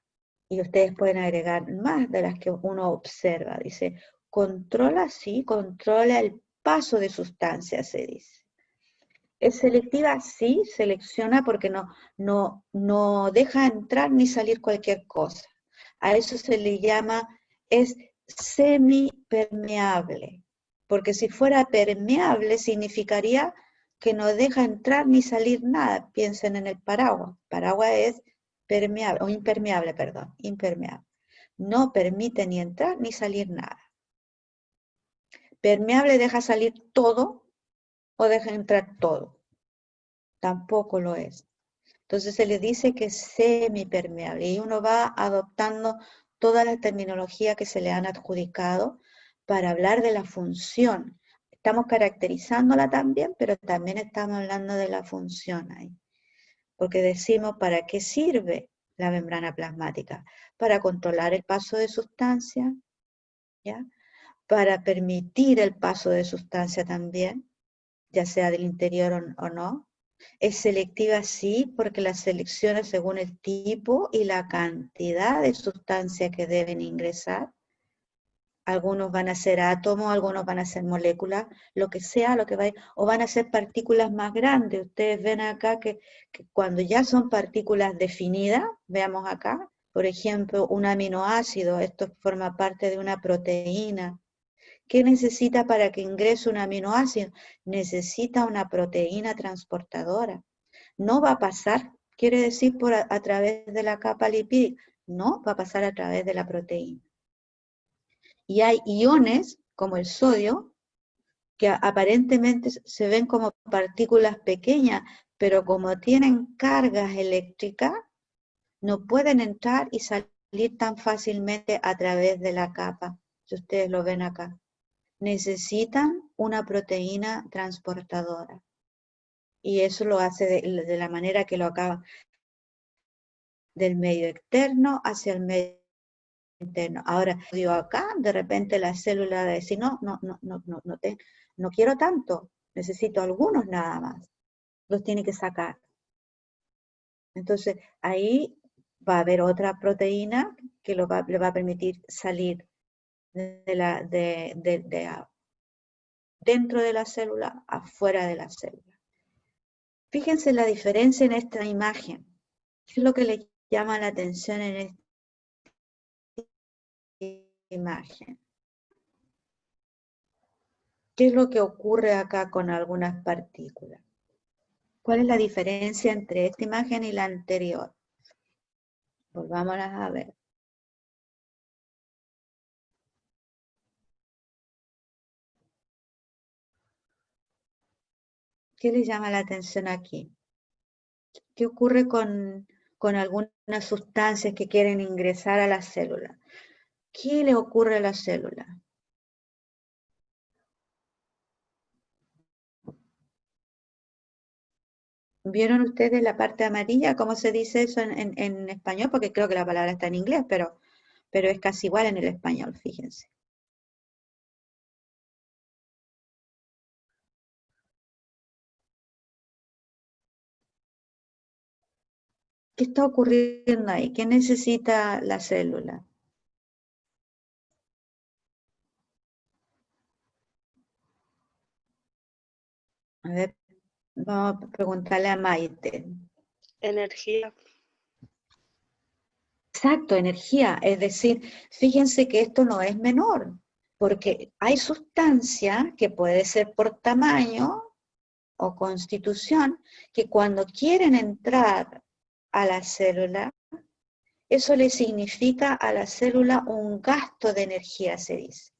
Y ustedes pueden agregar más de las que uno observa. Dice, controla el paso de sustancias, se dice. ¿Es selectiva? Sí, selecciona porque no deja entrar ni salir cualquier cosa. A eso se le llama, es semipermeable. Porque si fuera permeable significaría que no deja entrar ni salir nada. Piensen en el paraguas. Paraguas es permeable, o impermeable, perdón, impermeable. No permite ni entrar ni salir nada. Permeable deja salir todo o deja entrar todo. Tampoco lo es. Entonces se le dice que es semipermeable y uno va adoptando toda la terminología que se le han adjudicado para hablar de la función. Estamos caracterizándola también, pero también estamos hablando de la función ahí. Porque decimos, ¿para qué sirve la membrana plasmática? Para controlar el paso de sustancias, ¿ya? Para permitir el paso de sustancia también, ya sea del interior o no. Es selectiva, sí, porque la selecciona según el tipo y la cantidad de sustancia que deben ingresar. Algunos van a ser átomos, algunos van a ser moléculas, lo que sea, lo que vaya, o van a ser partículas más grandes. Ustedes ven acá que cuando ya son partículas definidas, veamos acá, por ejemplo, un aminoácido, esto forma parte de una proteína. ¿Qué necesita para que ingrese un aminoácido? Necesita una proteína transportadora. No va a pasar, quiere decir, a través de la capa lipídica. No, va a pasar a través de la proteína. Y hay iones, como el sodio, que aparentemente se ven como partículas pequeñas, pero como tienen cargas eléctricas, no pueden entrar y salir tan fácilmente a través de la capa, si ustedes lo ven acá. Necesitan una proteína transportadora. Y eso lo hace de la manera que lo acaba, del medio externo hacia el medio interno. Ahora, yo acá, de repente la célula va a decir, no quiero tanto, necesito algunos nada más. Los tiene que sacar. Entonces, ahí va a haber otra proteína que le va a permitir salir dentro de la célula, afuera de la célula. Fíjense la diferencia en esta imagen. ¿Qué es lo que le llama la atención en esta imagen? ¿Qué es lo que ocurre acá con algunas partículas? ¿Cuál es la diferencia entre esta imagen y la anterior? Volvámonos a ver. ¿Qué les llama la atención aquí? ¿Qué ocurre con algunas sustancias que quieren ingresar a la célula? ¿Qué le ocurre a la célula? ¿Vieron ustedes la parte amarilla? ¿Cómo se dice eso en español? Porque creo que la palabra está en inglés, pero es casi igual en el español, fíjense. ¿Qué está ocurriendo ahí? ¿Qué necesita la célula? A ver, vamos a preguntarle a Maite.
Energía.
Exacto, energía. Es decir, fíjense que esto no es menor. Porque hay sustancia que puede ser por tamaño o constitución, que cuando quieren entrar a la célula, eso le significa a la célula un gasto de energía, se dice.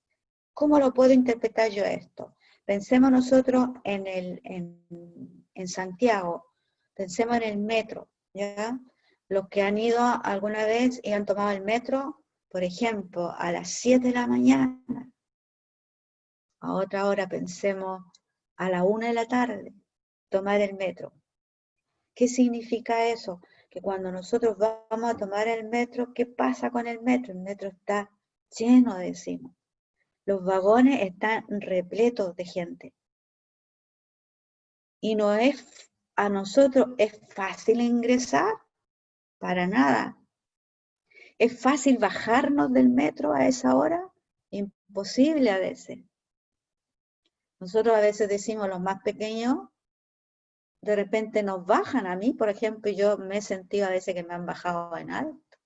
¿Cómo lo puedo interpretar yo esto? Pensemos nosotros en Santiago, pensemos en el metro, ¿ya? Los que han ido alguna vez y han tomado el metro, por ejemplo, a las 7 de la mañana, a otra hora pensemos a la 1 de la tarde, tomar el metro. ¿Qué significa eso? Que cuando nosotros vamos a tomar el metro, ¿qué pasa con el metro? El metro está lleno, decimos. Los vagones están repletos de gente. Y no es, a nosotros es fácil ingresar, para nada. ¿Es fácil bajarnos del metro a esa hora? Imposible a veces. Nosotros a veces decimos, los más pequeños, de repente nos bajan. A mí, por ejemplo, yo me he sentido a veces que me han bajado en alto.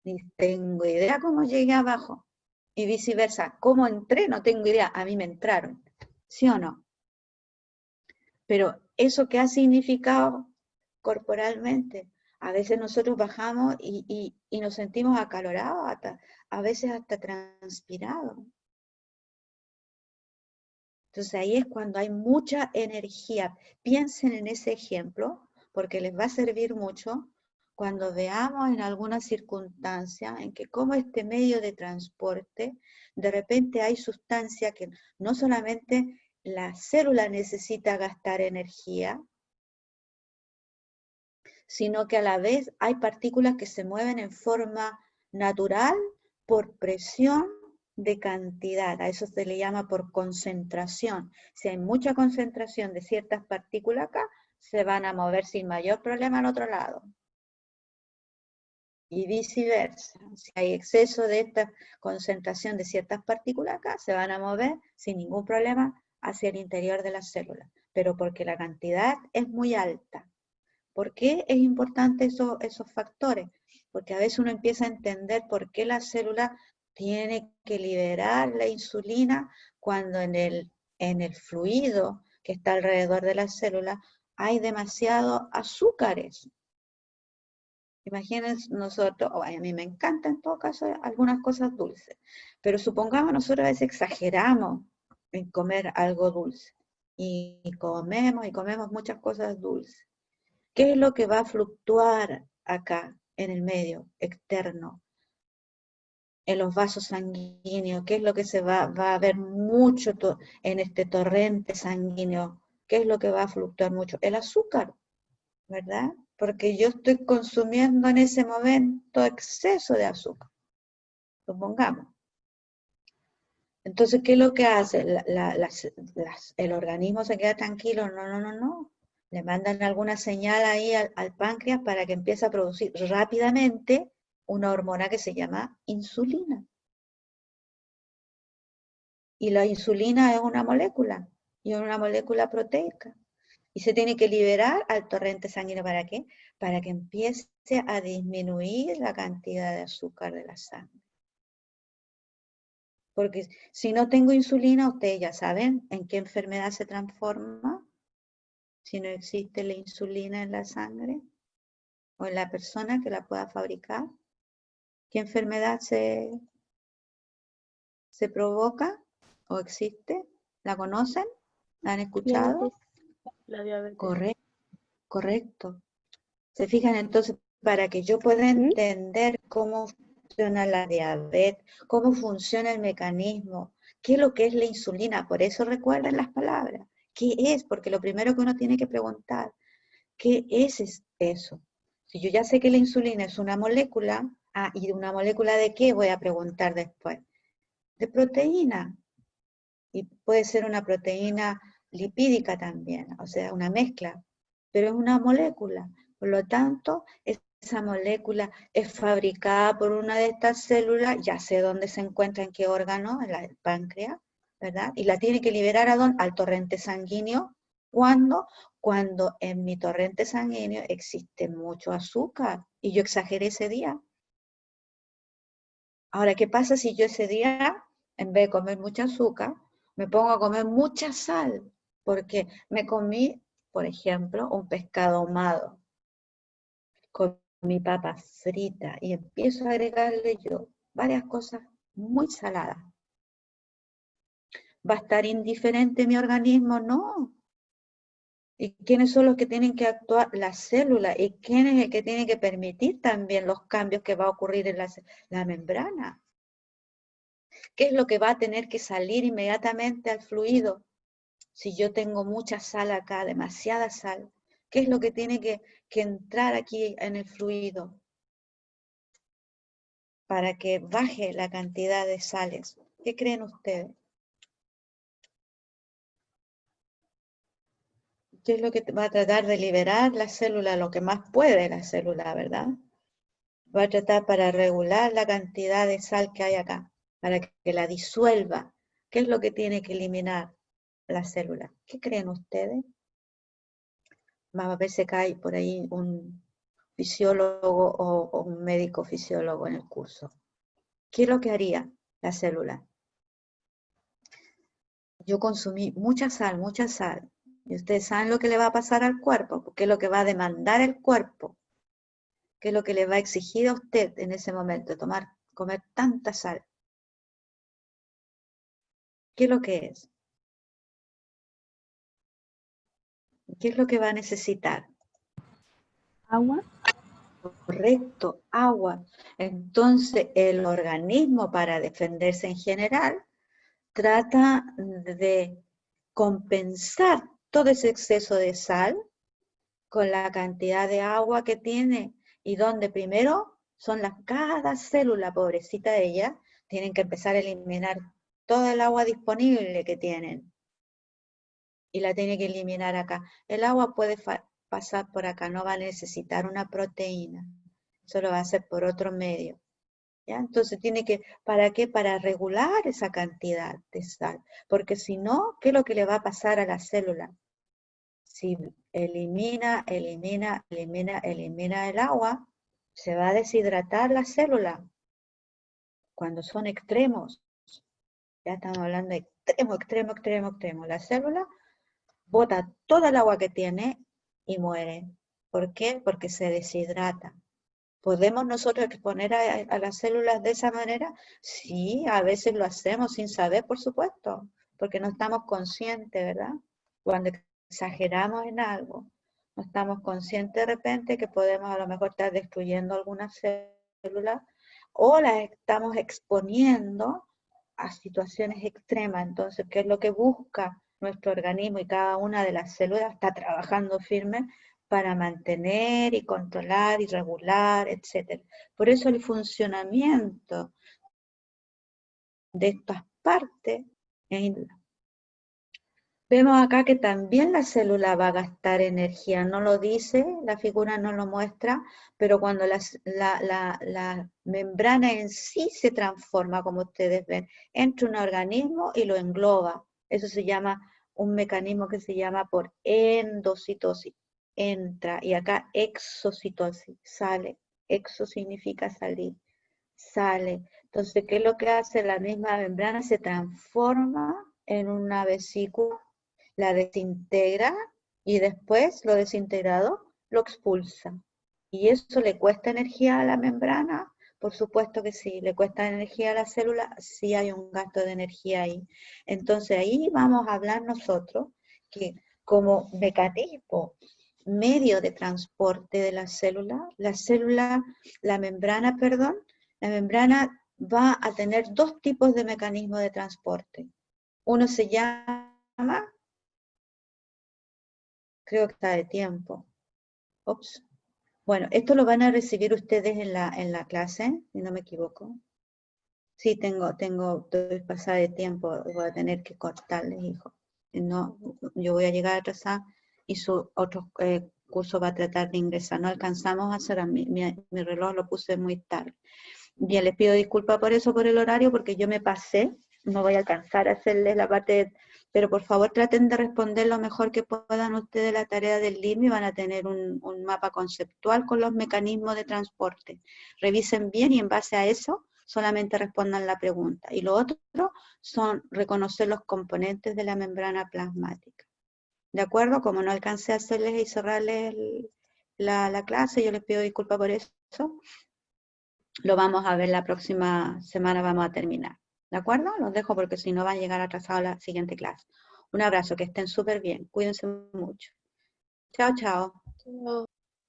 Ni tengo idea cómo llegué abajo. Y viceversa, cómo entré, no tengo idea. A mí me entraron. ¿Sí o no? Pero eso que ha significado corporalmente, a veces nosotros bajamos y nos sentimos acalorados, a veces hasta transpirados. Entonces ahí es cuando hay mucha energía. Piensen en ese ejemplo, porque les va a servir mucho cuando veamos en alguna circunstancia en que como este medio de transporte, de repente hay sustancia que no solamente la célula necesita gastar energía, sino que a la vez hay partículas que se mueven en forma natural por presión de cantidad. A eso se le llama por concentración. Si hay mucha concentración de ciertas partículas acá, se van a mover sin mayor problema al otro lado. Y viceversa. Si hay exceso de esta concentración de ciertas partículas acá, se van a mover sin ningún problema hacia el interior de la célula. Pero porque la cantidad es muy alta. ¿Por qué es importante esos factores? Porque a veces uno empieza a entender por qué la célula tiene que liberar la insulina cuando en el fluido que está alrededor de la célula hay demasiados azúcares. Imagínense nosotros, a mí me encantan en todo caso algunas cosas dulces, pero supongamos nosotros a veces exageramos en comer algo dulce y comemos muchas cosas dulces. ¿Qué es lo que va a fluctuar acá en el medio externo? En los vasos sanguíneos, ¿qué es lo que va a haber mucho en este torrente sanguíneo? ¿Qué es lo que va a fluctuar mucho? El azúcar, ¿verdad? Porque yo estoy consumiendo en ese momento exceso de azúcar, supongamos. Entonces, ¿qué es lo que hace? El organismo se queda tranquilo, no. Le mandan alguna señal ahí al páncreas para que empiece a producir rápidamente una hormona que se llama insulina. Y la insulina es una molécula, y es una molécula proteica. Y se tiene que liberar al torrente sanguíneo, ¿para qué? Para que empiece a disminuir la cantidad de azúcar de la sangre. Porque si no tengo insulina, ustedes ya saben en qué enfermedad se transforma. Si no existe la insulina en la sangre o en la persona que la pueda fabricar, ¿qué enfermedad se provoca o existe? ¿La conocen? ¿La han escuchado?
La diabetes.
Correcto. ¿Se fijan? Entonces, para que yo pueda entender cómo funciona la diabetes, cómo funciona el mecanismo, qué es lo que es la insulina, por eso recuerden las palabras. ¿Qué es? Porque lo primero que uno tiene que preguntar, ¿qué es eso? Si yo ya sé que la insulina es una molécula, ¿y de una molécula de qué? Voy a preguntar después. De proteína. Y puede ser una proteína lipídica también, o sea, una mezcla, pero es una molécula. Por lo tanto, esa molécula es fabricada por una de estas células, ya sé dónde se encuentra, en qué órgano, en el páncreas, ¿verdad? Y la tiene que liberar al torrente sanguíneo. ¿Cuándo? Cuando en mi torrente sanguíneo existe mucho azúcar y yo exageré ese día. Ahora, ¿qué pasa si yo ese día, en vez de comer mucha azúcar, me pongo a comer mucha sal? Porque me comí, por ejemplo, un pescado ahumado, comí papas fritas y empiezo a agregarle yo varias cosas muy saladas. ¿Va a estar indiferente mi organismo? No. ¿Y quiénes son los que tienen que actuar? Las células. ¿Y quién es el que tiene que permitir también los cambios que va a ocurrir en la membrana? ¿Qué es lo que va a tener que salir inmediatamente al fluido? Si yo tengo mucha sal acá, demasiada sal, ¿qué es lo que tiene que entrar aquí en el fluido para que baje la cantidad de sales? ¿Qué creen ustedes? ¿Qué es lo que va a tratar de liberar la célula, lo que más puede la célula, verdad? Va a tratar para regular la cantidad de sal que hay acá, para que la disuelva. ¿Qué es lo que tiene que eliminar la célula? ¿Qué creen ustedes? Vamos a ver si cae por ahí un fisiólogo o un médico fisiólogo en el curso. ¿Qué es lo que haría la célula? Yo consumí mucha sal, y ustedes saben lo que le va a pasar al cuerpo, qué es lo que va a demandar el cuerpo, qué es lo que le va a exigir a usted en ese momento, comer tanta sal. ¿Qué es lo que es? ¿Qué es lo que va a necesitar?
Agua.
Correcto, agua. Entonces, el organismo, para defenderse en general, trata de compensar todo ese exceso de sal con la cantidad de agua que tiene, y donde primero cada célula, pobrecita de ella, tienen que empezar a eliminar toda el agua disponible que tienen, y la tiene que eliminar acá. El agua puede pasar por acá, no va a necesitar una proteína, eso lo va a hacer por otro medio. ¿Ya? Entonces tiene que, ¿para qué? Para regular esa cantidad de sal, porque si no, ¿qué es lo que le va a pasar a la célula? Si elimina el agua, se va a deshidratar la célula. Cuando son extremos, ya estamos hablando de extremo. La célula bota toda el agua que tiene y muere. ¿Por qué? Porque se deshidrata. ¿Podemos nosotros exponer a las células de esa manera? Sí, a veces lo hacemos sin saber, por supuesto, porque no estamos conscientes, ¿verdad? Cuando exageramos en algo, no estamos conscientes de repente que podemos a lo mejor estar destruyendo algunas células o las estamos exponiendo a situaciones extremas. Entonces, ¿qué es lo que busca nuestro organismo? Y cada una de las células está trabajando firme para mantener y controlar y regular, etc. Por eso el funcionamiento de estas partes es. Vemos acá que también la célula va a gastar energía, no lo dice, la figura no lo muestra, pero cuando la membrana en sí se transforma, como ustedes ven, entra un organismo y lo engloba. Eso se llama un mecanismo que se llama por endocitosis. Entra, y acá exocitosis, sale. Exo significa salir, sale. Entonces, ¿qué es lo que hace? La misma membrana se transforma en una vesícula, la desintegra y después lo desintegrado lo expulsa. ¿Y eso le cuesta energía a la membrana? Por supuesto que sí. ¿Le cuesta energía a la célula? Sí, hay un gasto de energía ahí. Entonces ahí vamos a hablar nosotros que como mecanismo, medio de transporte de la membrana, la membrana va a tener dos tipos de mecanismos de transporte. Uno se llama, creo que está de tiempo. Ups. Bueno, esto lo van a recibir ustedes en la clase, si no me equivoco. Sí, estoy pasada de tiempo, voy a tener que cortarles, hijo. No, yo voy a llegar atrasada y su otro curso va a tratar de ingresar. No alcanzamos a hacer, mi reloj lo puse muy tarde. Bien, les pido disculpas por eso, por el horario, porque yo me pasé, no voy a alcanzar a hacerles la parte, pero por favor traten de responder lo mejor que puedan ustedes la tarea del LIM y van a tener un mapa conceptual con los mecanismos de transporte. Revisen bien y en base a eso solamente respondan la pregunta. Y lo otro son reconocer los componentes de la membrana plasmática. ¿De acuerdo? Como no alcancé a hacerles y cerrarles la clase, yo les pido disculpas por eso. Lo vamos a ver la próxima semana, vamos a terminar. ¿De acuerdo? Los dejo porque si no van a llegar atrasados a la siguiente clase. Un abrazo, que estén súper bien. Cuídense mucho. Chao, chao.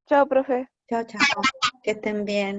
Chao, profe.
Chao, chao. Que estén bien.